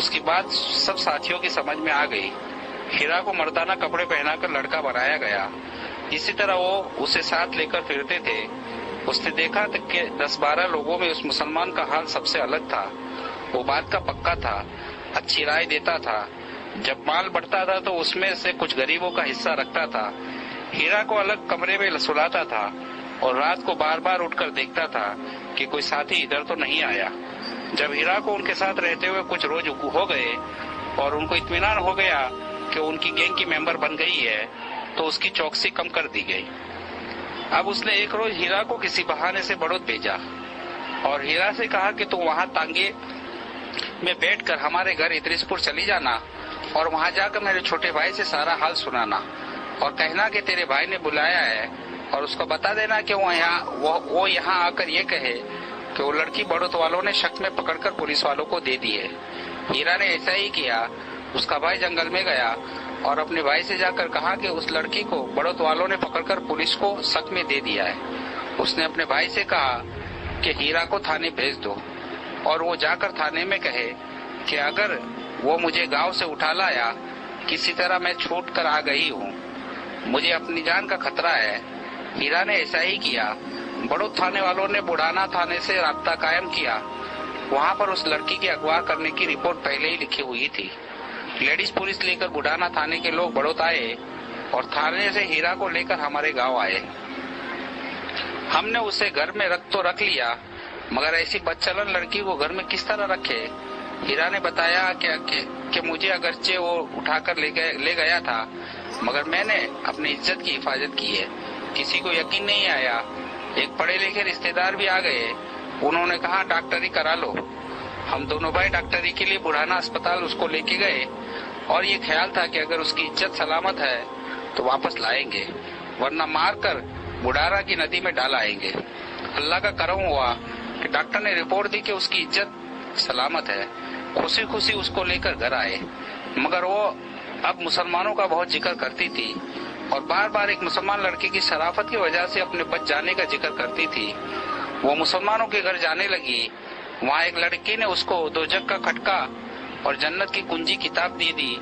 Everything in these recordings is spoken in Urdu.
اس کی بات سب ساتھیوں کی سمجھ میں آ گئی۔ ہیرا کو مردانہ کپڑے پہنا کر لڑکا بنایا گیا، اسی طرح وہ اسے ساتھ لے کر پھرتے تھے۔ اس نے دیکھا کہ 10-12 لوگوں میں اس مسلمان کا حال سب سے الگ تھا۔ وہ بات کا پکا تھا، اچھی رائے دیتا تھا، جب مال بڑھتا تھا تو اس میں سے کچھ غریبوں کا حصہ رکھتا تھا۔ ہیرا کو الگ کمرے میں سلاتا تھا اور رات کو بار بار اٹھ کر دیکھتا تھا کہ کوئی ساتھی ادھر تو نہیں آیا۔ جب ہیرا کو ان کے ساتھ رہتے ہوئے کچھ روز ہو گئے اور ان کو اطمینان ہو گیا کہ ان کی گینگ کی ممبر بن گئی ہے تو اس کی چوکسی کم کر دی گئی۔ اب اس نے ایک روز ہیرا کو کسی بہانے سے بڑوت بھیجا اور ہیرا سے کہا کہ تم وہاں تانگے میں بیٹھ کر ہمارے گھر ادریس پور چلی جانا اور وہاں جا کر میرے چھوٹے بھائی سے سارا حال سنانا اور کہنا کہ تیرے بھائی نے بلایا ہے، اور اس کو بتا دینا کہ وہ یہاں آ کر یہ کہے کہ وہ لڑکی بڑوت والوں نے شک میں پکڑ کر پولیس والوں کو دے دی ہے۔ ہیرا نے ایسا ہی کیا۔ اس کا بھائی جنگل میں گیا اور اپنے بھائی سے جا کر کہا کہ اس لڑکی کو بڑوت والوں نے پکڑ کر پولیس کو شک میں دے دیا ہے۔ اس نے اپنے بھائی سے کہا کہ ہیرا کو تھانے بھیج دو اور وہ جا کر تھانے میں کہے کہ اگر وہ مجھے گاؤں سے اٹھا لایا، کسی طرح میں چھوٹ کر آ گئی ہوں، مجھے اپنی جان کا خطرہ ہے۔ ہیرا نے ایسا ہی کیا۔ بڑوت تھانے والوں نے بڑھانا تھانے سے رابطہ قائم کیا۔ وہاں پر اس لڑکی کے اغوا کرنے کی رپورٹ پہلے ہی لکھی ہوئی تھی۔ لیڈیز پولیس لے کر بڑھانا تھانے کے لوگ بڑوت آئے اور تھانے سے ہیرا کو لے کر ہمارے گاؤں آئے۔ ہم نے اسے گھر میں رکھ لیا، مگر ایسی بدچلن لڑکی کو گھر میں کس طرح رکھے؟ ہیرا نے بتایا کہ مجھے اگرچہ وہ اٹھا کر لے گیا تھا، مگر میں نے اپنی عزت کی حفاظت کی ہے۔ کسی کو یقین نہیں آیا۔ ایک پڑھے لکھے رشتے دار بھی آ گئے، انہوں نے کہا ڈاکٹری کرا لو۔ ہم دونوں بھائی ڈاکٹری کے لیے بڑھانا اسپتال اس کو لے کے گئے اور یہ خیال تھا کہ اگر اس کی عزت سلامت ہے تو واپس لائیں گے، ورنہ مار کر بڑھارا کی ندی میں ڈال آئیں گے۔ اللہ کا کرم ہوا کہ ڈاکٹر نے رپورٹ دی کہ اس کی عزت سلامت ہے۔ خوشی خوشی اس کو لے کر گھر آئے، مگر وہ اب مسلمانوں کا بہت ذکر کرتی تھی اور بار بار ایک مسلمان لڑکی کی شرافت کی وجہ سے اپنے بچ جانے کا ذکر کرتی تھی۔ وہ مسلمانوں کے گھر جانے لگی۔ وہاں ایک لڑکی نے اس کو دوزخ کا کھٹکا اور جنت کی کنجی کتاب دی دی۔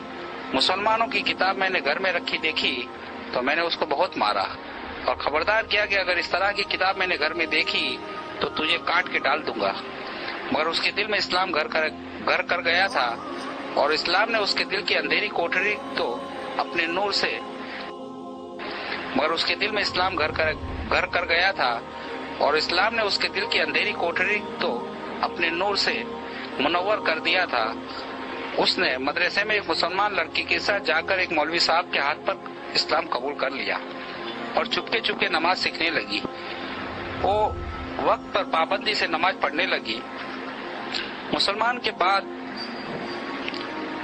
مسلمانوں کی کتاب میں نے گھر میں رکھی دیکھی تو میں نے اس کو بہت مارا اور خبردار کیا کہ اگر اس طرح کی کتاب میں نے گھر میں دیکھی تو تجھے کاٹ کے ڈال دوں گا۔ مگر اس کے دل میں اسلام گھر کر گیا تھا اور اسلام نے اس کے دل کی اندھیری کوٹری تو اپنے نور سے منور کر دیا تھا۔ اس نے مدرسے میں ایک مسلمان لڑکی کے ساتھ جا کر ایک مولوی صاحب کے ہاتھ پر اسلام قبول کر لیا اور چپکے چپکے نماز سیکھنے لگی۔ وہ وقت پر پابندی سے نماز پڑھنے لگی۔ مسلمان کے بعد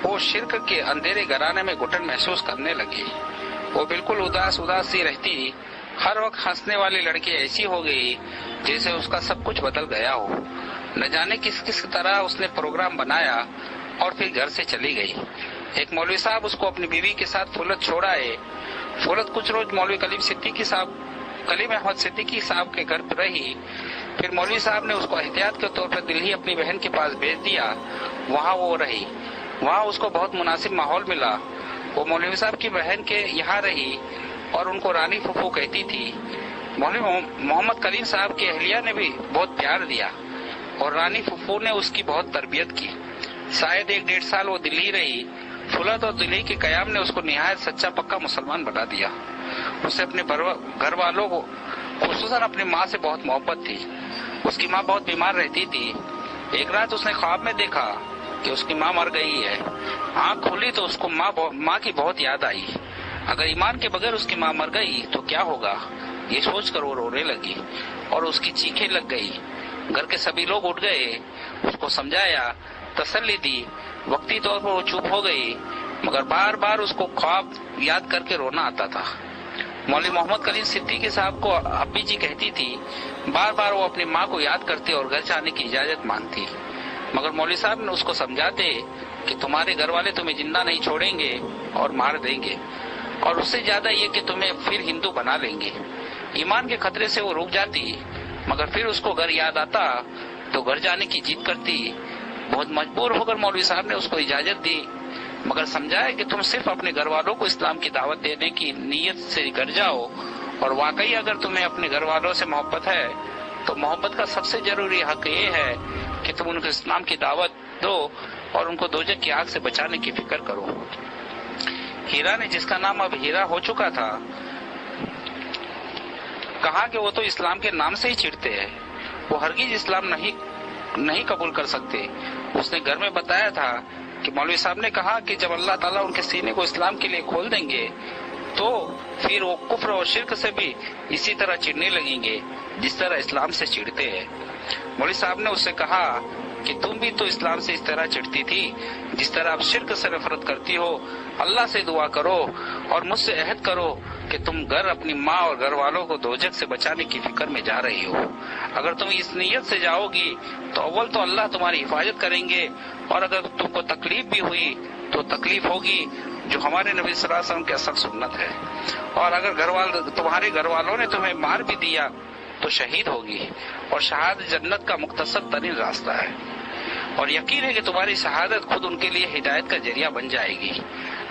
وہ شرک کے اندھیرے گھرانے میں گھٹن محسوس کرنے لگی۔ وہ بالکل اداس سی رہتی۔ ہر وقت ہنسنے والی لڑکی ایسی ہو گئی جیسے اس کا سب کچھ بدل گیا ہو۔ نہ جانے کس طرح اس نے پروگرام بنایا اور پھر گھر سے چلی گئی۔ ایک مولوی صاحب اس کو اپنی بیوی کے ساتھ فولت چھوڑائے۔ فولت کچھ روز مولوی کلیم احمد صدیقی صاحب کے گھر پر رہی۔ پھر مولوی صاحب نے اس کو احتیاط کے طور پر دلہی اپنی بہن کے پاس بھیج دیا۔ وہاں وہ رہی۔ وہاں اس کو بہت مناسب ماحول ملا۔ وہ مولوی صاحب کی بہن کے یہاں رہی اور ان کو رانی پھپھو کہتی تھی۔ مولوی محمد کلیم صاحب کی اہلیہ نے بھی بہت پیار دیا اور رانی پھپھو نے اس کی بہت تربیت کی۔ شاید 1-1.5 سال وہ دلہی رہی۔ فولت اور دلہی کے قیام نے اس کو نہایت سچا پکا مسلمان بنا دیا۔ اسے اپنے گھر والوں کو خصوصاً اپنی ماں سے بہت محبت تھی۔ اس کی ماں بہت بیمار رہتی تھی۔ ایک رات اس نے خواب میں دیکھا کہ اس کی ماں مر گئی ہے۔ آنکھ کھولی تو اس کو ماں کی بہت یاد آئی۔ اگر ایمان کے بغیر اس کی ماں مر گئی تو کیا ہوگا، یہ سوچ کر وہ رونے لگی اور اس کی چیخیں لگ گئی۔ گھر کے سبھی لوگ اٹھ گئے، اس کو سمجھایا، تسلی دی۔ وقتی طور پر وہ چپ ہو گئی، مگر بار بار اس کو خواب یاد کر کے رونا آتا تھا۔ مولوی محمد کلیم صدیقی صاحب کو ابی جی کہتی تھی۔ بار بار وہ اپنی ماں کو یاد کرتے اور گھر جانے کی اجازت مانگتی، مگر مولوی صاحب نے اس کو سمجھاتے کہ تمہارے گھر والے تمہیں زندہ نہیں چھوڑیں گے اور مار دیں گے، اور اس سے زیادہ یہ کہ تمہیں پھر ہندو بنا لیں گے۔ ایمان کے خطرے سے وہ رک جاتی، مگر پھر اس کو گھر یاد آتا تو گھر جانے کی ضد کرتی۔ بہت مجبور ہو کر مولوی صاحب نے اس کو اجازت دی، مگر سمجھایا کہ تم صرف اپنے گھر والوں کو اسلام کی دعوت دینے کی نیت سے گھر جاؤ، اور واقعی اگر تمہیں اپنے گھر والوں سے محبت ہے تو محبت کا سب سے ضروری حق یہ ہے کہ تم ان کو اسلام کی دعوت دو اور ان کو دوزخ کی آگ سے بچانے کی فکر کرو۔ ہیرا نے، جس کا نام اب ہیرا ہو چکا تھا، کہا کہ وہ تو اسلام کے نام سے ہی چڑھتے ہیں، وہ ہرگز اسلام نہیں قبول کر سکتے۔ اس نے گھر میں بتایا تھا کہ مولوی صاحب نے کہا کہ جب اللہ تعالیٰ ان کے سینے کو اسلام کے لیے کھول دیں گے تو پھر وہ کفر اور شرک سے بھی اسی طرح چڑھنے لگیں گے جس طرح اسلام سے چڑھتے ہیں۔ مولوی صاحب نے اس سے کہا کہ تم بھی تو اسلام سے اس طرح چڑھتی تھی جس طرح آپ شرک سے نفرت کرتی ہو۔ اللہ سے دعا کرو اور مجھ سے عہد کرو کہ تم گھر اپنی ماں اور گھر والوں کو دوزخ سے بچانے کی فکر میں جا رہی ہو۔ اگر تم اس نیت سے جاؤ گی تو اول تو اللہ تمہاری حفاظت کریں گے، اور اگر تم کو تکلیف بھی ہوئی تو تکلیف ہوگی جو ہمارے نبی صلی اللہ علیہ وسلم کی اصل سنت ہے، اور اگر تمہارے گھر والوں نے تمہیں مار بھی دیا تو شہید ہوگی، اور شہادت جنت کا مختصر ترین راستہ ہے، اور یقین ہے کہ تمہاری شہادت خود ان کے لیے ہدایت کا ذریعہ بن جائے گی۔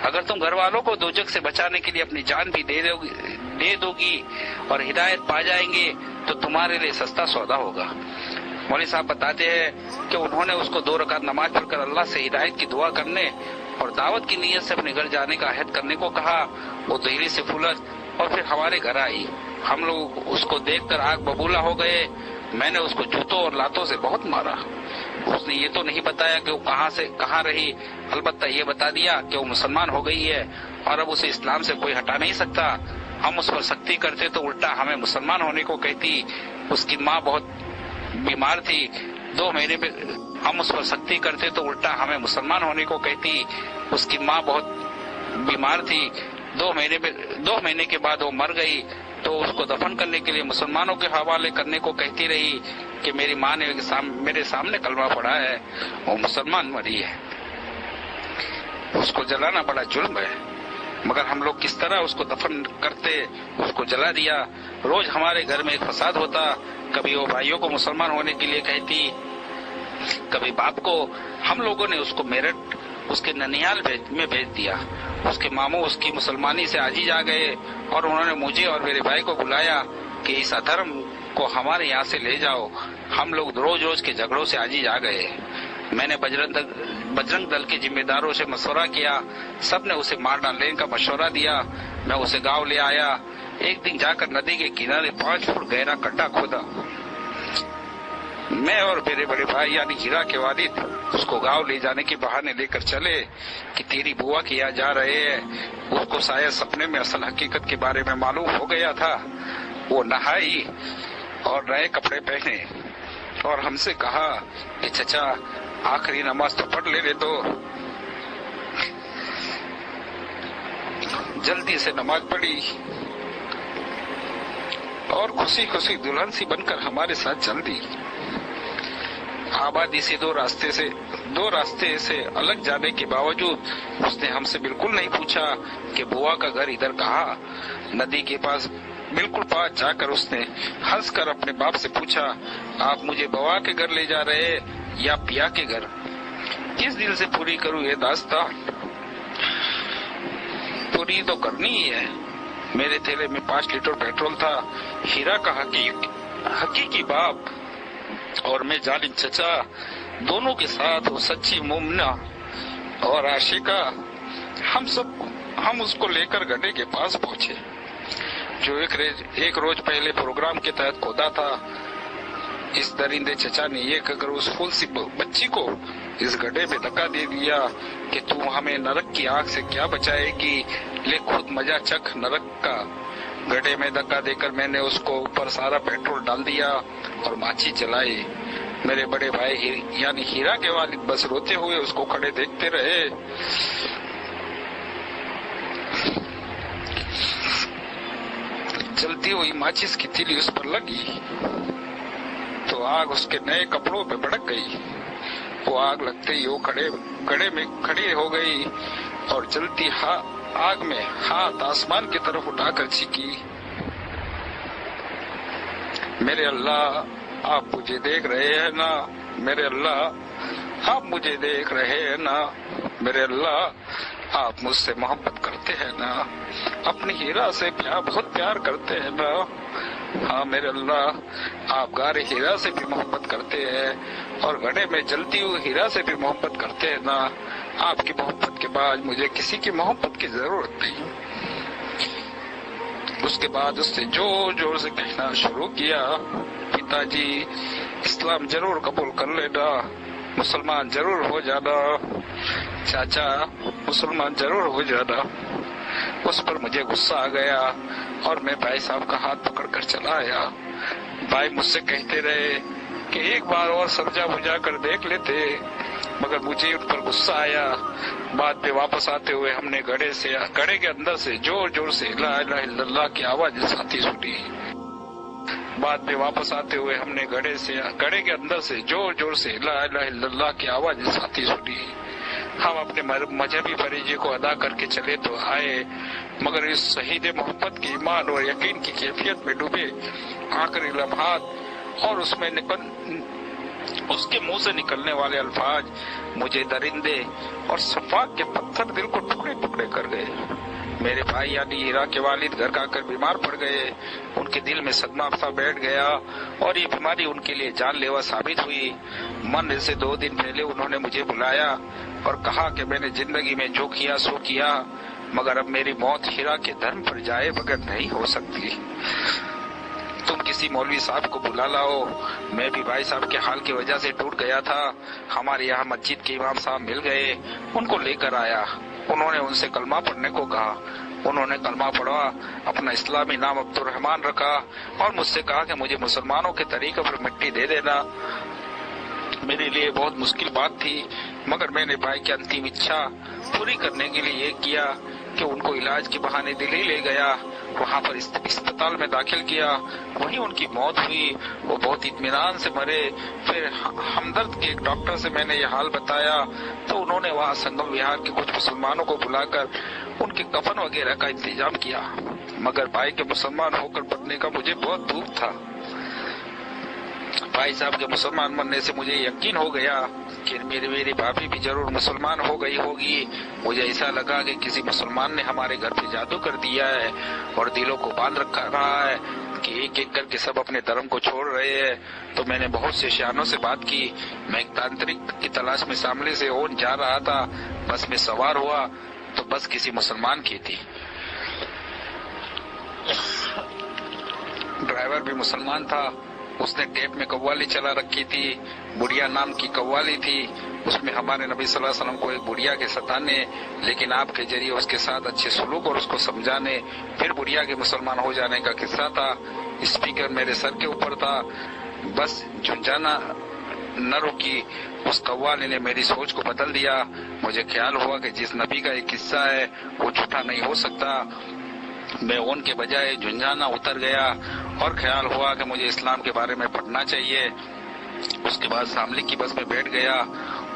اگر تم گھر والوں کو دوزخ سے بچانے کے لیے اپنی جان بھی دے دو گی اور ہدایت پا جائیں گے تو تمہارے لیے سستا سودا ہوگا۔ مولوی صاحب بتاتے ہیں کہ انہوں نے اس کو 2 رکعت نماز پڑھ کر اللہ سے ہدایت کی دعا کرنے اور دعوت کی نیت سے اپنے گھر جانے کا عہد کرنے کو کہا۔ وہ دہلی سے پھولت اور پھر ہمارے گھر آئی۔ ہم لوگ اس کو دیکھ کر آگ ببولا ہو گئے۔ میں نے اس کو جوتوں اور لاتوں سے بہت مارا۔ اس نے یہ تو نہیں بتایا کہ وہ کہاں رہی، البتہ یہ بتا دیا کہ وہ مسلمان ہو گئی ہے اور اب اسے اسلام سے کوئی ہٹا نہیں سکتا۔ ہم اس پر سختی کرتے تو الٹا ہمیں مسلمان ہونے کو کہتی۔ اس کی ماں بہت بیمار تھی، 2 مہینے میں ہم اس پر سختی کرتے تو الٹا ہمیں مسلمان ہونے کو کہتی۔ اس کی ماں بہت بیمار تھی، 2 مہینے کے بعد وہ مر گئی تو اس کو دفن کرنے کے لیے مسلمانوں کے حوالے کرنے کو کہتی رہی کہ میری ماں نے میرے سامنے کلمہ پڑھا ہے، وہ مسلمان مری ہے۔ اس کو جلانا بڑا جرم ہے، مگر ہم لوگ کس طرح اس کو دفن کرتے، اس کو جلا دیا۔ روز ہمارے گھر میں ایک فساد ہوتا، کبھی وہ بھائیوں کو مسلمان ہونے کے لیے کہتی، کبھی باپ کو۔ ہم لوگوں نے اس کو میرٹھ اس کے ننیال میں بھیج دیا۔ اس کے ماموں اس کی مسلمانی سے عاجز آ گئے اور انہوں نے مجھے اور میرے بھائی کو بلایا کہ اس ادھرم کو ہمارے یہاں سے لے جاؤ۔ ہم لوگ روز کے جھگڑوں سے عاجز آ گئے۔ میں نے بجرنگ دل کے ذمہ داروں سے مشورہ کیا، سب نے اسے مار ڈالنے کا مشورہ دیا۔ میں اسے گاؤں لے آیا۔ ایک دن جا کر ندی کے کنارے 5 فٹ گہرا گڈھا کھودا۔ میں اور میرے بڑے بھائی یعنی ہیرا کے والد اس کو گاؤں لے جانے کے بہانے لے کر چلے کہ تیری بوا کے یہاں جا رہے ہیں۔ اس کو شاید سپنے میں اصل حقیقت کے بارے میں معلوم ہو گیا تھا۔ وہ نہائی اور نئے کپڑے پہنے اور ہم سے کہا کہ چچا آخری نماز تو پڑھ لینے دو۔ جلدی سے نماز پڑھی اور خوشی دلہن سی بن کر ہمارے ساتھ چل دی۔ آبادی سے دو راستے سے الگ جانے کے باوجود اس نے ہم سے بالکل نہیں پوچھا کہ بوا کا گھر ادھر کہاں۔ ندی کے پاس بالکل پاس جا کر اس نے ہنس کر اپنے باپ سے پوچھا، آپ مجھے بوا کے گھر لے جا رہے یا پیا کے گھر؟ کس دل سے پوری کروں یہ داستان؟ پوری تو کرنی ہی ہے۔ میرے تھیلے میں 5 لیٹر پیٹرول تھا۔ ہیرا کا حقیقی باپ اور میں ظالم چچا دونوں کے ساتھ وہ سچی مومنہ اور عاشقہ، ہم اس کو لے کر گڈھے کے پاس پہنچے جو ایک روز پہلے پروگرام کے تحت کھودا تھا۔ اس درندے چچا نے یہ کہہ کر اس پھول سی بچی کو اس گڈھے میں دھکا دے دیا کہ تو ہمیں نرک کی آگ سے کیا بچائے گی، لے خود مزہ چکھ نرک کا۔ گڈھے میں دھکا دے کر میں نے اس کو اوپر سارا پیٹرول ڈال دیا اور ماچی چلائی۔ میرے بڑے بھائی یعنی ہیرا کے والد بس روتے ہوئے اس کو کھڑے دیکھتے رہے۔ جلتی ہوئی ماچس کی تیلی اس پر لگی تو آگ اس کے نئے کپڑوں پہ بھڑک گئی۔ وہ آگ لگتے ہی وہ گڑھے میں کھڑی ہو گئی اور جلتی آگ میں ہاتھ آسمان کی طرف اٹھا کر چیخی، میرے اللہ آپ مجھے دیکھ رہے ہیں نا؟ میرے اللہ آپ مجھے دیکھ رہے ہیں نا میرے اللہ، آپ مجھ سے محبت کرتے ہیں نا، اپنی ہیرا سے بہت پیار کرتے ہیں نا۔ ہاں میرے اللہ، آپ غار ہیرا سے بھی محبت کرتے ہیں اور گڑھے میں جلتی ہوئی ہیرا سے بھی محبت کرتے ہیں نا۔ آپ کی محبت کے بعد مجھے کسی کی محبت کی ضرورت نہیں۔ اس کے بعد اس سے زور زور سے کہنا شروع کیا، پتا جی اسلام ضرور قبول کر لینا، مسلمان ضرور ہو جانا، چاچا مسلمان ضرور ہو جانا۔ اس پر مجھے غصہ آ گیا اور میں بھائی صاحب کا ہاتھ پکڑ کر چلا آیا۔ بھائی مجھ سے کہتے رہے کہ ایک بار اور سمجھا بجھا کر دیکھ لیتے، مگر مجھے ان پر غصہ آیا۔ بعد میں واپس آتے ہوئے ہم نے گڑھے کے اندر سے زور زور سے لا الہ الا اللہ کی آواز آتی سنی۔ بعد میں واپس آتے ہوئے ہم نے گڑھے کے اندر سے زور زور سے لا الہ الا اللہ کی آواز آتی سنی۔ ہم اپنے مذہبی فریضے کو ادا کر کے چلے تو آئے، مگر اس شہید محبت کے ایمان اور یقین کی کیفیت میں ڈوبے آخری لمحات اور اس کے منہ سے نکلنے والے الفاظ مجھے درندے اور صفاق کے پتھر دل کو ٹکڑے ٹکڑے کر گئے۔ میرے بھائی یعنی ہیرا کے والد گھر کا کر بیمار پڑ گئے، ان کے دل میں صدمہ سا بیٹھ گیا اور یہ بیماری ان کے لیے جان لیوا ثابت ہوئی۔ مرنے سے 2 دن پہلے انہوں نے مجھے بلایا اور کہا کہ میں نے زندگی میں جو کیا سو کیا، مگر اب میری موت ہیرا کے دھرم پر جائے بغیر نہیں ہو سکتی۔ تم کسی مولوی صاحب کو بلا لاؤ۔ میں بھی بھائی صاحب کے حال کی وجہ سے ٹوٹ گیا تھا۔ ہمارے یہاں مسجد کے امام صاحب مل گئے، ان کو لے کر آیا۔ انہوں نے ان سے کلمہ پڑھنے کو کہا۔ انہوں نے کلمہ پڑھا، اپنا اسلامی نام عبد الرحمن رکھا اور مجھ سے کہا کہ مجھے مسلمانوں کے طریقے پر مٹی دے دینا۔ میرے لیے بہت مشکل بات تھی، مگر میں نے بھائی کی انتم اچھا پوری کرنے کے لیے یہ کیا کہ ان کو علاج کے بہانے دلی لے گیا، وہاں پر اسپتال میں داخل کیا، وہیں ان کی موت ہوئی۔ وہ بہت اطمینان سے مرے۔ پھر ہمدرد کے ایک ڈاکٹر سے میں نے یہ حال بتایا تو انہوں نے وہاں سنگم وہار کے کچھ مسلمانوں کو بلا کر ان کے کفن وغیرہ کا انتظام کیا، مگر بھائی کے مسلمان ہو کر مرنے کا مجھے بہت دکھ تھا۔ بھائی صاحب کے مسلمان مرنے سے مجھے یقین ہو گیا کہ میری بھابھی بھی ضرور مسلمان ہو گئی ہوگی۔ مجھے ایسا لگا کہ کسی مسلمان نے ہمارے گھر پہ جادو کر دیا ہے اور دلوں کو باندھ رکھا رہا ہے کہ ایک ایک کر کے سب اپنے دھرم کو چھوڑ رہے ہیں۔ تو میں نے بہت سے شیانوں سے بات کی۔ میں ایک تانترک کی تلاش میں سامنے سے اون جا رہا تھا، بس میں سوار ہوا تو بس کسی مسلمان کی تھی۔ ڈرائیور بھی مسلمان تھا، اس نے ٹیپ میں قوالی چلا رکھی تھی، بڑھیا نام کی قوالی تھی۔ اس میں ہمارے نبی صلی اللہ علیہ وسلم کو ایک بڑھیا کے ستانے، لیکن آپ کے ذریعے اس کے ساتھ اچھے سلوک اور اس کو سمجھانے، پھر بڑھیا کے مسلمان ہو جانے کا قصہ تھا۔ اسپیکر میرے سر کے اوپر تھا، بس جھنجھانا نہ رکی۔ اس قوالی نے میری سوچ کو بدل دیا۔ مجھے خیال ہوا کہ جس نبی کا ایک قصہ ہے وہ جھوٹا نہیں ہو سکتا۔ میں اون کے بجائے جھنجھانا اتر گیا اور خیال ہوا کہ مجھے اسلام کے بارے میں پڑھنا چاہیے۔ اس کے بعد شاملی کی بس میں بیٹھ گیا،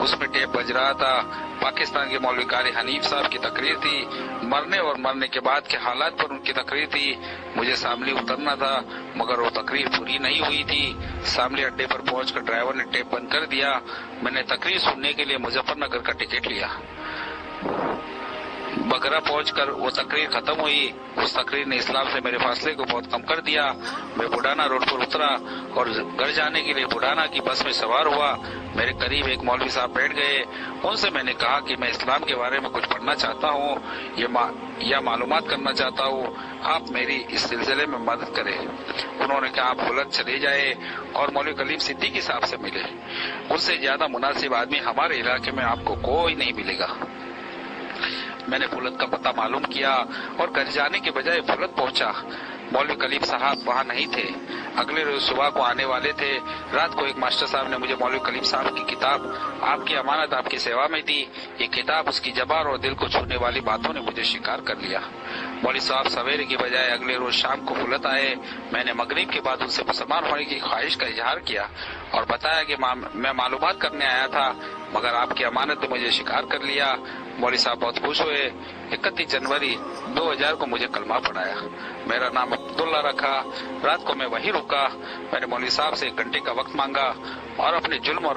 اس میں ٹیپ بج رہا تھا۔ پاکستان کے مولوی قاری حنیف صاحب کی تقریر تھی، مرنے اور مرنے کے بعد کے حالات پر ان کی تقریر تھی۔ مجھے شاملی اترنا تھا مگر وہ تقریر پوری نہیں ہوئی تھی۔ شاملی اڈے پر پہنچ کر ڈرائیور نے ٹیپ بند کر دیا۔ میں نے تقریر سننے کے لیے مظفر نگر کا ٹکٹ لیا۔ بگرا پہنچ کر وہ تقریر ختم ہوئی۔ اس تقریر نے اسلام سے میرے فاصلے کو بہت کم کر دیا۔ میں بڑھانا روڈ پر اترا اور گھر جانے کے لیے بڑھانا کی بس میں سوار ہوا۔ میرے قریب ایک مولوی صاحب بیٹھ گئے۔ ان سے میں نے کہا کہ میں اسلام کے بارے میں کچھ پڑھنا چاہتا ہوں یا معلومات کرنا چاہتا ہوں، آپ میری اس سلسلے میں مدد کریں۔ انہوں نے کہا آپ بلند چلے جائے اور مولوی کلیم صدیقی صاحب سے ملے، ان سے زیادہ مناسب آدمی ہمارے علاقے میں آپ کو کوئی نہیں ملے گا۔ میں نے فلت کا پتہ معلوم کیا اور گھر جانے کے بجائے فلت پہنچا۔ مولوی کلیم صاحب وہاں نہیں تھے، اگلے روز صبح کو آنے والے تھے۔ رات کو ایک ماسٹر صاحب نے مجھے مولوی کلیم صاحب کی کتاب آپ کی امانت آپ کی سیوا میں دی۔ یہ کتاب اس کی زبان اور دل کو چھونے والی باتوں نے مجھے شکار کر لیا۔ مولوی صاحب سویرے کی بجائے اگلے روز شام کو فلت آئے۔ میں نے مغرب کے بعد ان سے مسلمان ہونے کی خواہش کا اظہار کیا اور بتایا کہ میں معلومات کرنے آیا تھا مگر آپ کی امانت نے مجھے شکار کر لیا۔ مولوی صاحب بہت خوش ہوئے۔ 31 جنوری 2000 کو مجھے کلمہ پڑھایا، میرا نام عبداللہ رکھا۔ رات کو میں وہیں رکا۔ میں نے مولوی صاحب سے 1 گھنٹے کا وقت مانگا اور اپنے ظلم اور